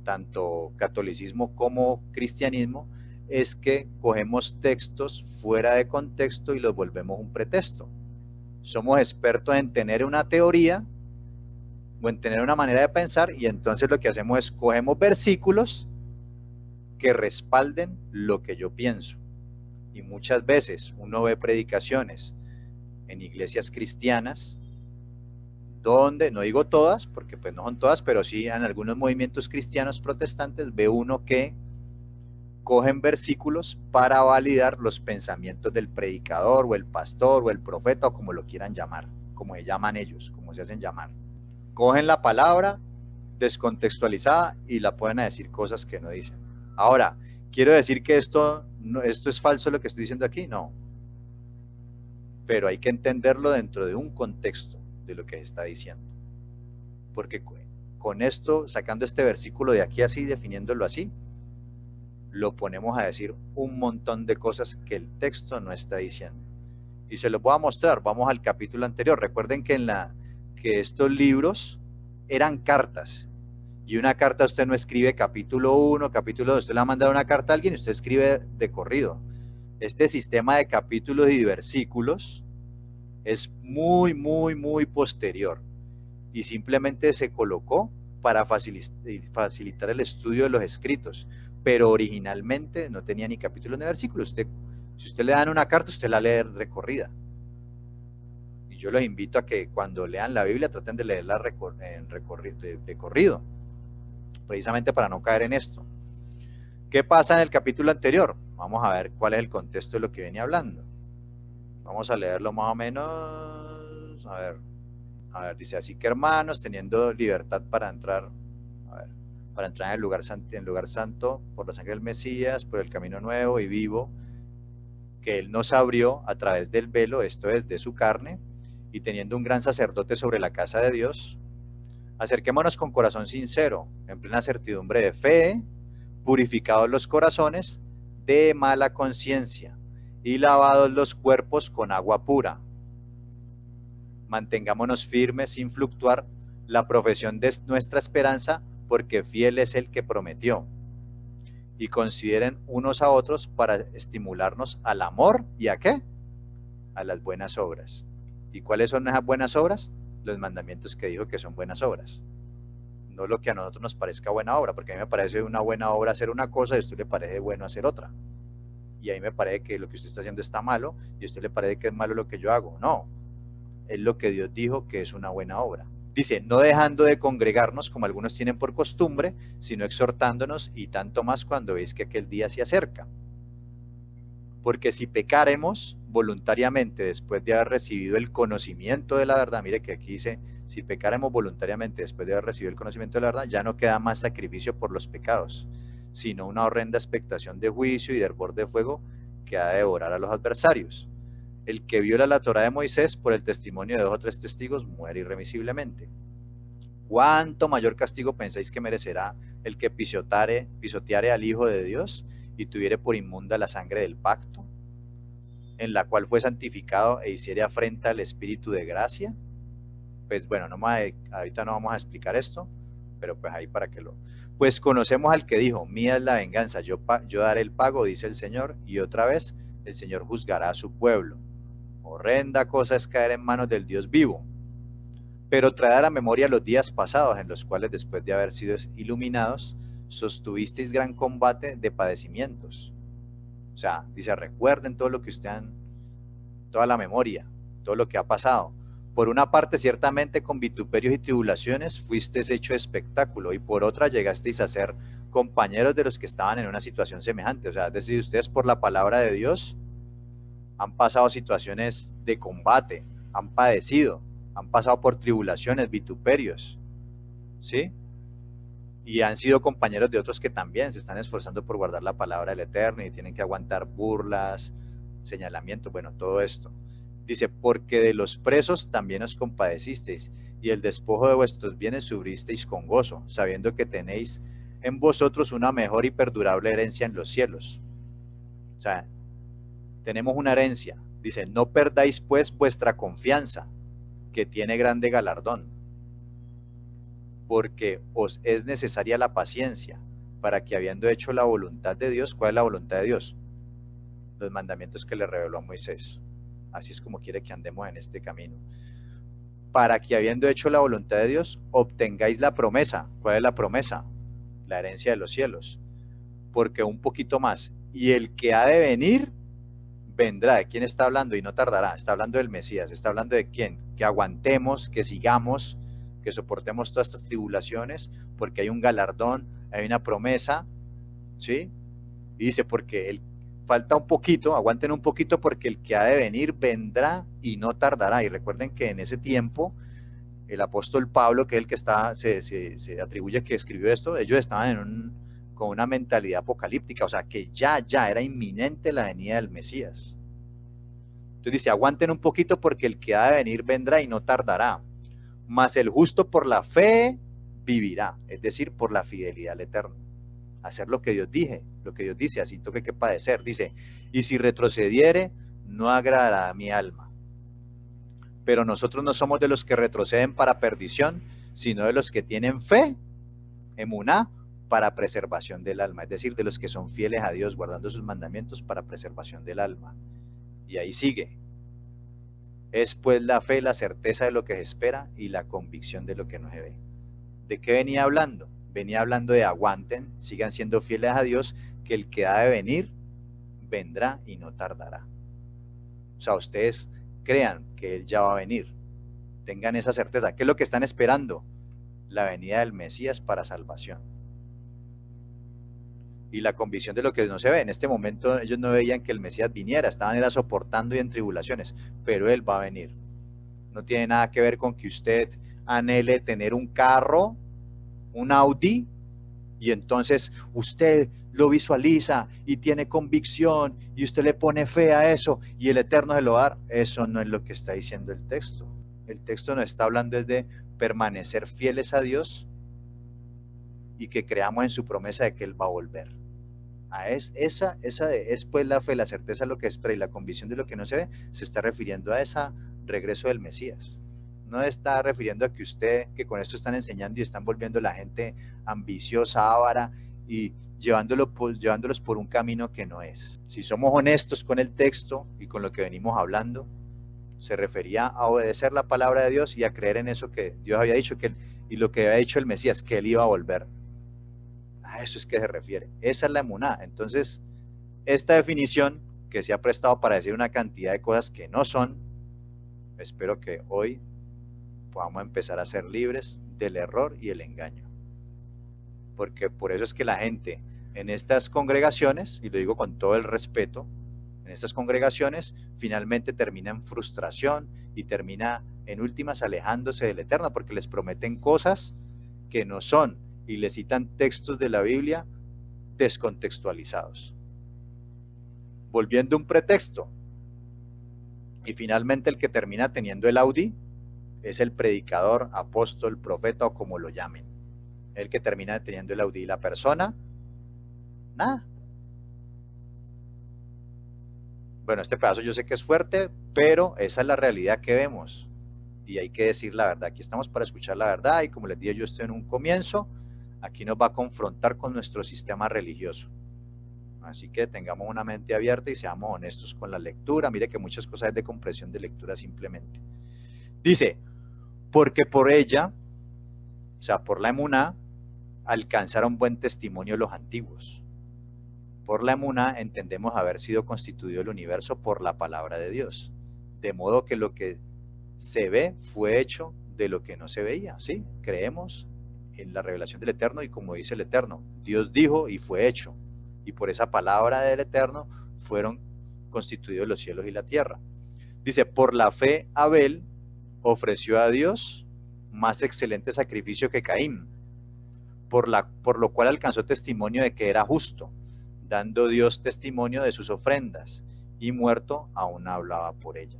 Speaker 1: tanto catolicismo como cristianismo, es que cogemos textos fuera de contexto y los volvemos un pretexto. Somos expertos en tener una teoría o en tener una manera de pensar, y entonces lo que hacemos es cogemos versículos que respalden lo que yo pienso. Y muchas veces uno ve predicaciones en iglesias cristianas donde, no digo todas, porque pues no son todas, pero sí en algunos movimientos cristianos protestantes ve uno que cogen versículos para validar los pensamientos del predicador o el pastor o el profeta o como lo quieran llamar, como se llaman ellos, como se hacen llamar. Cogen la palabra descontextualizada y la pueden decir cosas que no dicen. Ahora, ¿quiero decir que esto es falso lo que estoy diciendo aquí? No. Pero hay que entenderlo dentro de un contexto de lo que se está diciendo. Porque con esto, sacando este versículo de aquí así, definiéndolo así, lo ponemos a decir un montón de cosas que el texto no está diciendo. Y se los voy a mostrar. Vamos al capítulo anterior. Recuerden que que estos libros eran cartas. Y una carta usted no escribe capítulo 1, capítulo 2. Usted le va a mandar una carta a alguien y usted escribe de corrido. Este sistema de capítulos y de versículos es muy, muy, muy posterior. Y simplemente se colocó para facilitar el estudio de los escritos. Pero originalmente no tenía ni capítulos ni versículos. Si usted le dan una carta, usted la lee recorrida. Y yo los invito a que cuando lean la Biblia traten de leerla de corrido, precisamente para no caer en esto. ¿Qué pasa en el capítulo anterior? Vamos a ver cuál es el contexto de lo que viene hablando. Vamos a leerlo más o menos. A ver, dice, así que hermanos, teniendo libertad para entrar en el lugar santo, por la sangre del Mesías, por el camino nuevo y vivo, que Él nos abrió a través del velo, esto es, de su carne, y teniendo un gran sacerdote sobre la casa de Dios, acerquémonos con corazón sincero, en plena certidumbre de fe, purificados los corazones de mala conciencia y lavados los cuerpos con agua pura. Mantengámonos firmes sin fluctuar la profesión de nuestra esperanza, porque fiel es el que prometió. Y consideren unos a otros para estimularnos al amor, ¿y a qué? A las buenas obras. ¿Y cuáles son esas buenas obras? Los mandamientos que dijo que son buenas obras. No lo que a nosotros nos parezca buena obra, porque a mí me parece una buena obra hacer una cosa y a usted le parece bueno hacer otra. Y a mí me parece que lo que usted está haciendo está malo y a usted le parece que es malo lo que yo hago. No, es lo que Dios dijo que es una buena obra. Dice, no dejando de congregarnos como algunos tienen por costumbre, sino exhortándonos, y tanto más cuando veis que aquel día se acerca. Porque si pecáremos voluntariamente después de haber recibido el conocimiento de la verdad, mire que aquí dice, si pecáremos voluntariamente después de haber recibido el conocimiento de la verdad, ya no queda más sacrificio por los pecados, sino una horrenda expectación de juicio y de hervor de fuego que ha de devorar a los adversarios. El que viola la Torá de Moisés por el testimonio de 2 o 3 testigos muere irremisiblemente. ¿Cuánto mayor castigo pensáis que merecerá el que pisoteare al Hijo de Dios y tuviere por inmunda la sangre del pacto, en la cual fue santificado e hiciere afrenta al Espíritu de gracia? Pues bueno, ahorita no vamos a explicar esto, pero pues ahí para que lo... Pues conocemos al que dijo, mía es la venganza, yo daré el pago, dice el Señor, y otra vez el Señor juzgará a su pueblo. Horrenda cosa es caer en manos del Dios vivo. Pero traed a la memoria los días pasados, en los cuales después de haber sido iluminados, sostuvisteis gran combate de padecimientos. O sea, dice, recuerden todo lo que ustedes toda la memoria, todo lo que ha pasado. Por una parte, ciertamente, con vituperios y tribulaciones fuisteis hecho espectáculo, y por otra llegasteis a ser compañeros de los que estaban en una situación semejante. O sea, es decir, ustedes por la palabra de Dios han pasado situaciones de combate, han padecido, han pasado por tribulaciones, vituperios, ¿sí? Y han sido compañeros de otros que también se están esforzando por guardar la palabra del Eterno y tienen que aguantar burlas, señalamientos, bueno, todo esto. Dice, porque de los presos también os compadecisteis, y el despojo de vuestros bienes sufristeis con gozo, sabiendo que tenéis en vosotros una mejor y perdurable herencia en los cielos. O sea, tenemos una herencia. Dice, no perdáis pues vuestra confianza, que tiene grande galardón, porque os es necesaria la paciencia, para que habiendo hecho la voluntad de Dios, ¿cuál es la voluntad de Dios? Los mandamientos que le reveló a Moisés. Así es como quiere que andemos en este camino. Para que habiendo hecho la voluntad de Dios, obtengáis la promesa. ¿Cuál es la promesa? La herencia de los cielos. Porque un poquito más. Y el que ha de venir, vendrá. ¿De quién está hablando? Y no tardará. Está hablando del Mesías. Está hablando de quién. Que aguantemos, que sigamos, que soportemos todas estas tribulaciones, porque hay un galardón, hay una promesa, ¿sí? Y dice, porque falta un poquito, aguanten un poquito, porque el que ha de venir vendrá y no tardará. Y recuerden que en ese tiempo, el apóstol Pablo, que es el que se atribuye que escribió esto, ellos estaban con una mentalidad apocalíptica, o sea, que ya era inminente la venida del Mesías. Entonces dice, aguanten un poquito porque el que ha de venir vendrá y no tardará. Mas el justo por la fe vivirá, es decir, por la fidelidad al Eterno. Hacer lo que Dios dice, así toque que padecer. Dice, y si retrocediere, no agradará a mi alma. Pero nosotros no somos de los que retroceden para perdición, sino de los que tienen fe, emuná, para preservación del alma. Es decir, de los que son fieles a Dios, guardando sus mandamientos para preservación del alma. Y ahí sigue. Es pues la fe, la certeza de lo que se espera y la convicción de lo que no se ve. ¿De qué venía hablando? Venía hablando de aguanten, sigan siendo fieles a Dios, que el que ha de venir, vendrá y no tardará. O sea, ustedes crean que Él ya va a venir. Tengan esa certeza. ¿Qué es lo que están esperando? La venida del Mesías para salvación. Y la convicción de lo que no se ve. En este momento ellos no veían que el Mesías viniera, estaban era soportando y en tribulaciones, pero Él va a venir. No tiene nada que ver con que usted anhele tener un carro, un Audi, y entonces usted lo visualiza y tiene convicción y usted le pone fe a eso y el Eterno se lo va a dar. Eso no es lo que está diciendo el texto. El texto nos está hablando es de permanecer fieles a Dios y que creamos en su promesa de que Él va a volver. Esa es pues la fe, la certeza de lo que espera y la convicción de lo que no se ve, se está refiriendo a ese regreso del Mesías. No está refiriendo a que con esto están enseñando y están volviendo a la gente ambiciosa, avara y llevándolos por un camino que no es. Si somos honestos con el texto y con lo que venimos hablando, se refería a obedecer la palabra de Dios y a creer en eso que Dios había dicho y lo que había dicho el Mesías, que Él iba a volver. A eso es que se refiere. Esa es la emuná. Entonces, esta definición que se ha prestado para decir una cantidad de cosas que no son, espero que hoy podamos empezar a ser libres del error y el engaño. Porque por eso es que la gente en estas congregaciones, y lo digo con todo el respeto, en estas congregaciones finalmente termina en frustración y termina en últimas alejándose del Eterno, porque les prometen cosas que no son y les citan textos de la Biblia descontextualizados. Volviendo a un pretexto, Y finalmente el que termina teniendo el Audi es el predicador, apóstol, profeta o como lo llamen. El que termina teniendo el Audi. Y la persona, nada. Bueno, este pedazo yo sé que es fuerte, pero esa es la realidad que vemos. Y hay que decir la verdad. Aquí estamos para escuchar la verdad y como les dije, yo estoy en un comienzo. Aquí nos va a confrontar con nuestro sistema religioso. Así que tengamos una mente abierta y seamos honestos con la lectura. Mire que muchas cosas es de comprensión de lectura simplemente. Dice, porque por ella, o sea, por la emuná, alcanzaron buen testimonio los antiguos. Por la emuná entendemos haber sido constituido el universo por la palabra de Dios. De modo que lo que se ve fue hecho de lo que no se veía. ¿Sí? Creemos en la revelación del Eterno y como dice el Eterno, Dios dijo y fue hecho. Y por esa palabra del Eterno fueron constituidos los cielos y la tierra. Dice, por la fe Abel ofreció a Dios más excelente sacrificio que Caín, por lo cual alcanzó testimonio de que era justo, dando Dios testimonio de sus ofrendas, y muerto aún hablaba por ella.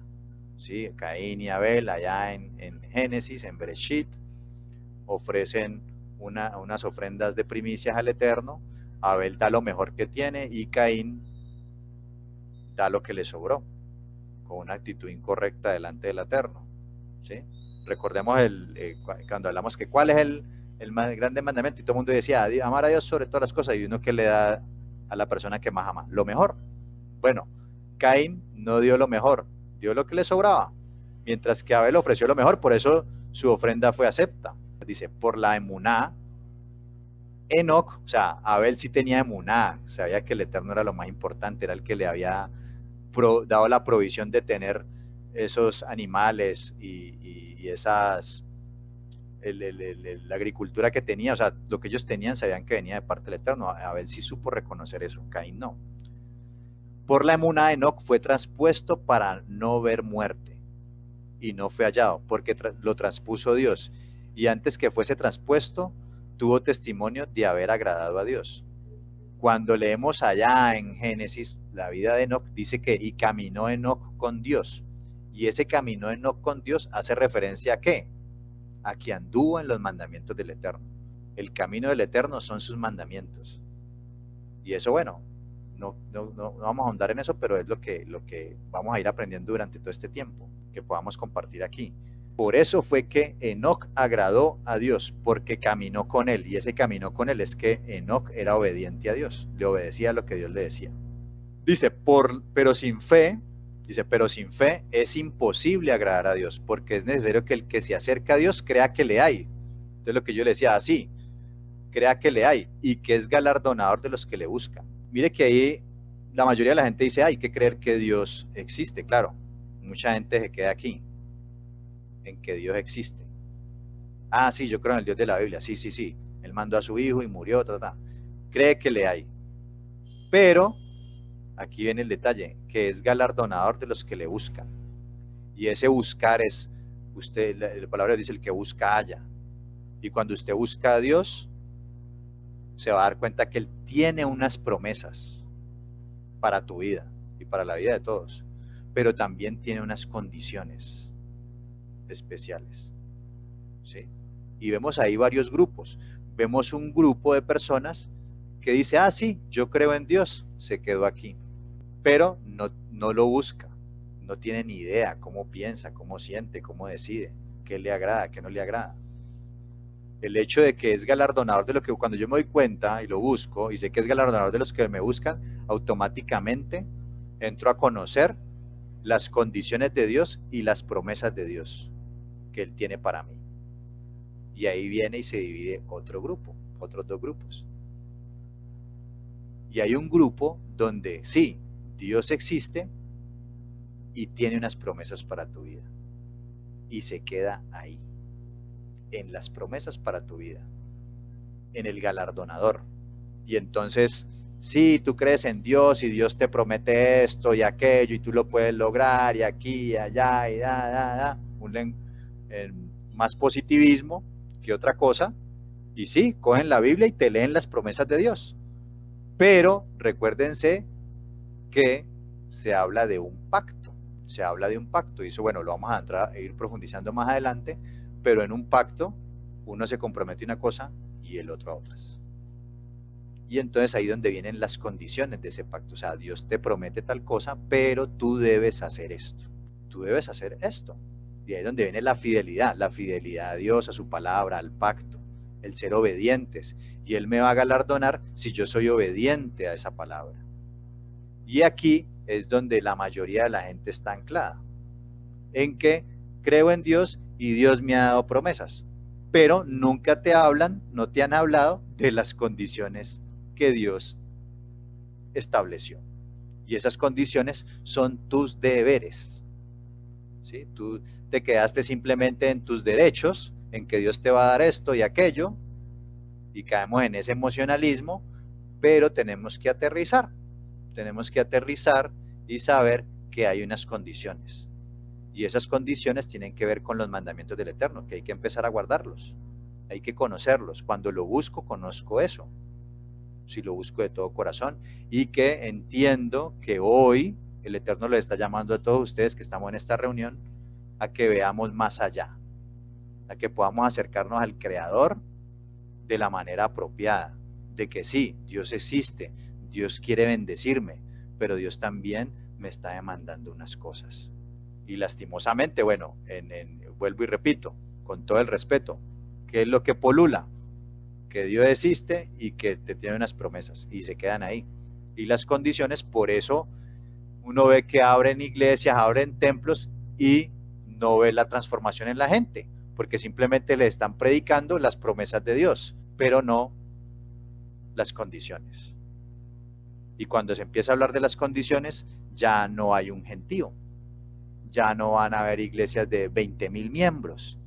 Speaker 1: ¿Sí? Caín y Abel allá en Génesis, en Bereshit, ofrecen unas ofrendas de primicias al Eterno. Abel da lo mejor que tiene y Caín da lo que le sobró, con una actitud incorrecta delante del Eterno. ¿Sí? Recordemos cuando hablamos que cuál es el más grande mandamiento y todo el mundo decía amar a Dios sobre todas las cosas y uno que le da a la persona que más ama, lo mejor. Bueno, Caín no dio lo mejor, dio lo que le sobraba, mientras que Abel ofreció lo mejor, por eso su ofrenda fue acepta. Dice, por la emuná, Enoc, o sea, Abel sí tenía emuná, sabía que el Eterno era lo más importante, era el que le había dado la provisión de tener esos animales y esas, la agricultura que tenía, o sea, lo que ellos tenían sabían que venía de parte del Eterno. Abel sí supo reconocer eso, Caín no. Por la emuná, Enoc fue traspuesto para no ver muerte y no fue hallado, porque lo transpuso Dios. Y antes que fuese traspuesto, tuvo testimonio de haber agradado a Dios. Cuando leemos allá en Génesis la vida de Enoc, dice que y caminó Enoc con Dios. Y ese caminó Enoc con Dios hace referencia a ¿qué? A que anduvo en los mandamientos del Eterno. El camino del Eterno son sus mandamientos. Y eso, bueno, no vamos a ahondar en eso, pero es lo que vamos a ir aprendiendo durante todo este tiempo, que podamos compartir aquí. Por eso fue que Enoc agradó a Dios, porque caminó con él, y ese caminó con él es que Enoc era obediente a Dios, le obedecía a lo que Dios le decía. Dice, pero sin fe es imposible agradar a Dios, porque es necesario que el que se acerca a Dios crea que le hay. Entonces lo que yo le decía, así, crea que le hay, y que es galardonador de los que le buscan. Mire que ahí la mayoría de la gente dice, hay que creer que Dios existe, claro, mucha gente se queda aquí, en que Dios existe. Ah, sí, yo creo en el Dios de la Biblia, sí, él mandó a su hijo y murió, cree que le hay. Pero, aquí viene el detalle, que es galardonador de los que le buscan. Y ese buscar es, la palabra dice el que busca halla. Y cuando usted busca a Dios, se va a dar cuenta que Él tiene unas promesas para tu vida y para la vida de todos, pero también tiene unas condiciones especiales. ¿Sí? Y vemos ahí varios grupos. Vemos un grupo de personas que dice, ah, sí, yo creo en Dios, se quedó aquí, pero no lo busca, no tiene ni idea cómo piensa, cómo siente, cómo decide, qué le agrada, qué no le agrada. El hecho de que es galardonador de lo que cuando yo me doy cuenta y lo busco y sé que es galardonador de los que me buscan, automáticamente entro a conocer las condiciones de Dios y las promesas de Dios que Él tiene para mí. Y ahí viene y se divide otro grupo, otros dos grupos. Y hay un grupo donde sí, Dios existe y tiene unas promesas para tu vida. Y se queda ahí, en las promesas para tu vida, en el galardonador. Y entonces, sí, tú crees en Dios y Dios te promete esto y aquello y tú lo puedes lograr y aquí y allá y más positivismo que otra cosa. Y sí, cogen la Biblia y te leen las promesas de Dios. Pero recuérdense que se habla de un pacto. se habla de un pacto. Y eso, bueno, lo vamos a entrar a ir profundizando más adelante, pero en un pacto uno se compromete a una cosa y el otro a otras. Y entonces ahí donde vienen las condiciones de ese pacto. O sea, Dios te promete tal cosa, pero tú debes hacer esto. Tú debes hacer esto. Y ahí es donde viene la fidelidad a Dios, a su palabra, al pacto, el ser obedientes. Y Él me va a galardonar si yo soy obediente a esa palabra. Y aquí es donde la mayoría de la gente está anclada, en que creo en Dios y Dios me ha dado promesas, pero nunca te hablan, no te han hablado de las condiciones que Dios estableció. Y esas condiciones son tus deberes. ¿Sí? Tú te quedaste simplemente en tus derechos, en que Dios te va a dar esto y aquello, y caemos en ese emocionalismo, pero tenemos que aterrizar y saber que hay unas condiciones. Y esas condiciones tienen que ver con los mandamientos del Eterno, que hay que empezar a guardarlos, hay que conocerlos. Cuando lo busco, conozco eso, si lo busco de todo corazón, y que entiendo que hoy el Eterno le está llamando a todos ustedes que estamos en esta reunión a que veamos más allá, a que podamos acercarnos al Creador de la manera apropiada, de que sí, Dios existe, Dios quiere bendecirme, pero Dios también me está demandando unas cosas. Y lastimosamente, bueno, vuelvo y repito, con todo el respeto, ¿qué es lo que polula? Que Dios existe y que te tiene unas promesas y se quedan ahí. Y las condiciones, por eso uno ve que abren iglesias, abren templos y no ve la transformación en la gente, porque simplemente le están predicando las promesas de Dios, pero no las condiciones. Y cuando se empieza a hablar de las condiciones, ya no hay un gentío, ya no van a haber iglesias de 20,000 miembros,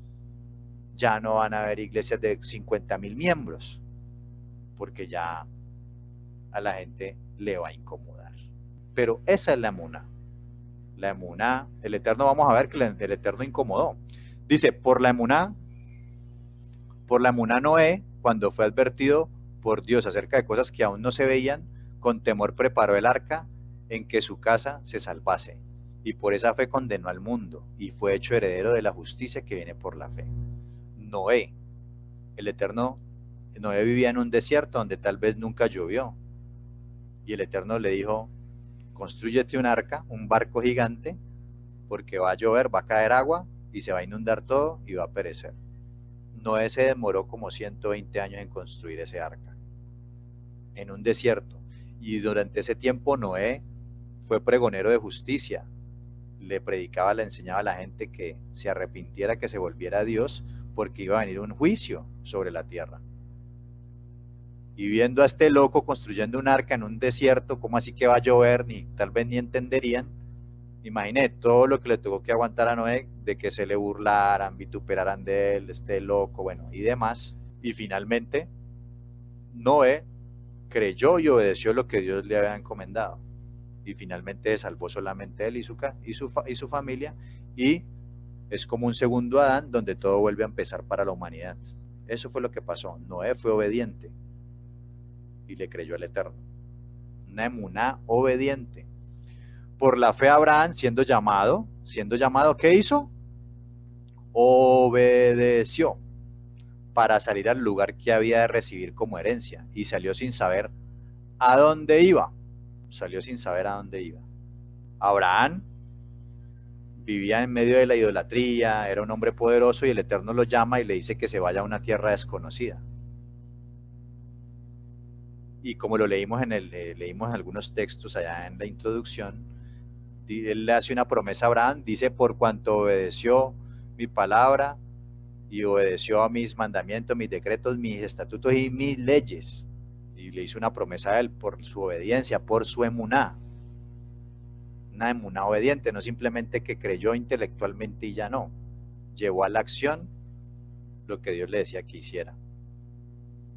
Speaker 1: ya no van a haber iglesias de 50,000 miembros, porque ya a la gente le va a incomodar. Pero esa es la emuná. La emuná, el Eterno, vamos a ver que el Eterno incomodó. Dice, por la emuná Noé, cuando fue advertido por Dios acerca de cosas que aún no se veían, con temor preparó el arca en que su casa se salvase, y por esa fe condenó al mundo, y fue hecho heredero de la justicia que viene por la fe. Noé, el Eterno, Noé vivía en un desierto donde tal vez nunca llovió, y el Eterno le dijo, constrúyete un arca, un barco gigante, porque va a llover, va a caer agua, y se va a inundar todo, y va a perecer. Noé se demoró como 120 años en construir ese arca, en un desierto, y durante ese tiempo Noé fue pregonero de justicia, le predicaba, le enseñaba a la gente que se arrepintiera, que se volviera a Dios, porque iba a venir un juicio sobre la tierra. Y viendo a este loco construyendo un arca en un desierto, ¿cómo así que va a llover? Ni tal vez ni entenderían. Imaginé todo lo que le tuvo que aguantar a Noé, de que se le burlaran, vituperaran de él, este loco, bueno, y demás. Y finalmente, Noé creyó y obedeció lo que Dios le había encomendado. Y finalmente salvó solamente él y su familia. Y es como un segundo Adán, donde todo vuelve a empezar para la humanidad. Eso fue lo que pasó. Noé fue obediente y le creyó al Eterno. Una emuná obediente. Por la fe Abraham, siendo llamado, ¿qué hizo? Obedeció para salir al lugar que había de recibir como herencia, y salió sin saber a dónde iba. Abraham vivía en medio de la idolatría, era un hombre poderoso, y el Eterno lo llama y le dice que se vaya a una tierra desconocida. Y como lo leímos leímos en algunos textos allá en la introducción, él le hace una promesa a Abraham, dice, por cuanto obedeció mi palabra y obedeció a mis mandamientos, mis decretos, mis estatutos y mis leyes. Y le hizo una promesa a él por su obediencia, por su emuná. Una emuná obediente, no simplemente que creyó intelectualmente y ya no. Llevó a la acción lo que Dios le decía que hiciera.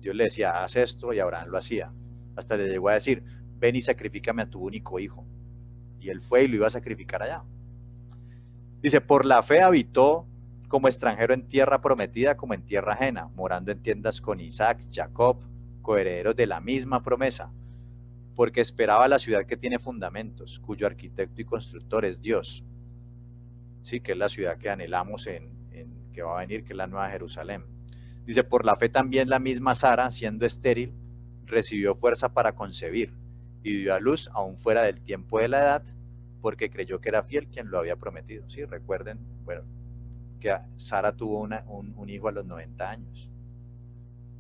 Speaker 1: Dios le decía, haz esto, y Abraham lo hacía. Hasta le llegó a decir, ven y sacrifícame a tu único hijo. Y él fue y lo iba a sacrificar allá. Dice, por la fe habitó como extranjero en tierra prometida como en tierra ajena, morando en tiendas con Isaac, Jacob, coherederos de la misma promesa, porque esperaba la ciudad que tiene fundamentos, cuyo arquitecto y constructor es Dios. sí, que es la ciudad que anhelamos que va a venir, que es la Nueva Jerusalén. Dice, por la fe también la misma Sara, siendo estéril, recibió fuerza para concebir y dio a luz aún fuera del tiempo de la edad, porque creyó que era fiel quien lo había prometido. Sí, recuerden, bueno, que Sara tuvo un hijo a los 90 años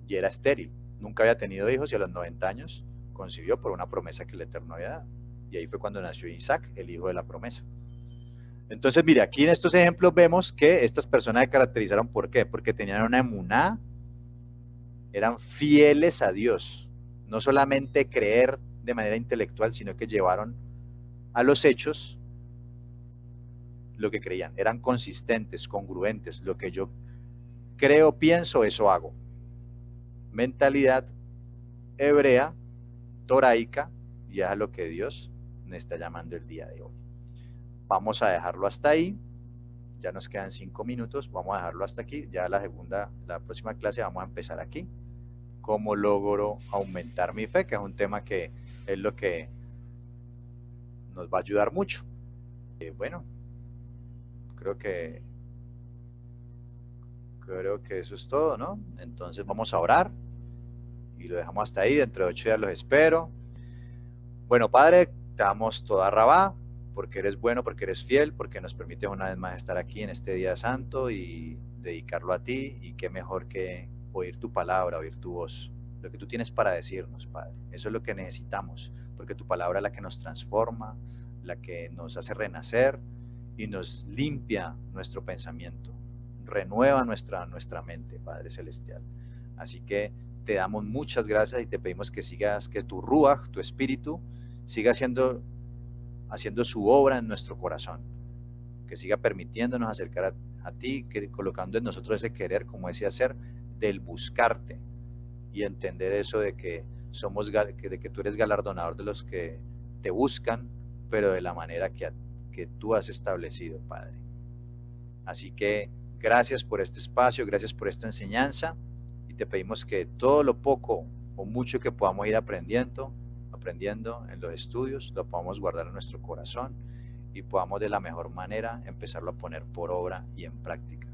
Speaker 1: y era estéril, nunca había tenido hijos y a los 90 años concibió por una promesa que el Eterno había dado. Y ahí fue cuando nació Isaac, el hijo de la promesa. Entonces, mire, aquí en estos ejemplos vemos que estas personas se caracterizaron ¿por qué? Porque tenían una emuná, eran fieles a Dios, no solamente creer de manera intelectual, sino que llevaron a los hechos lo que creían, eran consistentes, congruentes, lo que yo creo, pienso, eso hago. Mentalidad hebrea, toraica, y es a lo que Dios me está llamando el día de hoy. Vamos a dejarlo hasta ahí. Ya nos quedan 5 minutos, vamos a dejarlo hasta aquí. Ya la próxima clase vamos a empezar aquí. ¿Cómo logro aumentar mi fe? Que es un tema que es lo que nos va a ayudar mucho. Bueno, creo que eso es todo, ¿no? Entonces vamos a orar y lo dejamos hasta ahí. Dentro de 8 días los espero. Bueno, Padre, te damos toda rabá, porque eres bueno, porque eres fiel, porque nos permite una vez más estar aquí en este día santo y dedicarlo a ti, y qué mejor que oír tu palabra, oír tu voz, lo que tú tienes para decirnos, Padre. Eso es lo que necesitamos, porque tu palabra es la que nos transforma, la que nos hace renacer y nos limpia nuestro pensamiento, renueva nuestra mente, Padre Celestial. Así que te damos muchas gracias y te pedimos que sigas, que tu Ruach, tu espíritu, siga haciendo su obra en nuestro corazón, que siga permitiéndonos acercar a ti, que colocando en nosotros ese querer, como ese hacer, del buscarte y entender eso de que de que tú eres galardonador de los que te buscan, pero de la manera que tú has establecido, Padre. Así que gracias por este espacio, gracias por esta enseñanza, y te pedimos que todo lo poco o mucho que podamos ir aprendiendo en los estudios, lo podamos guardar en nuestro corazón y podamos de la mejor manera empezarlo a poner por obra y en práctica,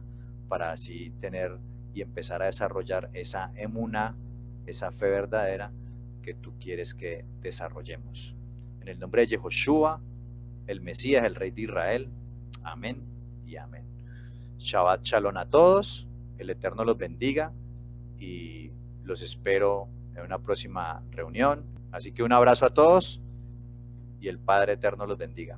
Speaker 1: para así tener y empezar a desarrollar esa emuná, esa fe verdadera que tú quieres que desarrollemos. En el nombre de Yehoshua, el Mesías, el Rey de Israel. Amén y amén. Shabbat Shalom a todos, el Eterno los bendiga y los espero en una próxima reunión. Así que un abrazo a todos y el Padre Eterno los bendiga.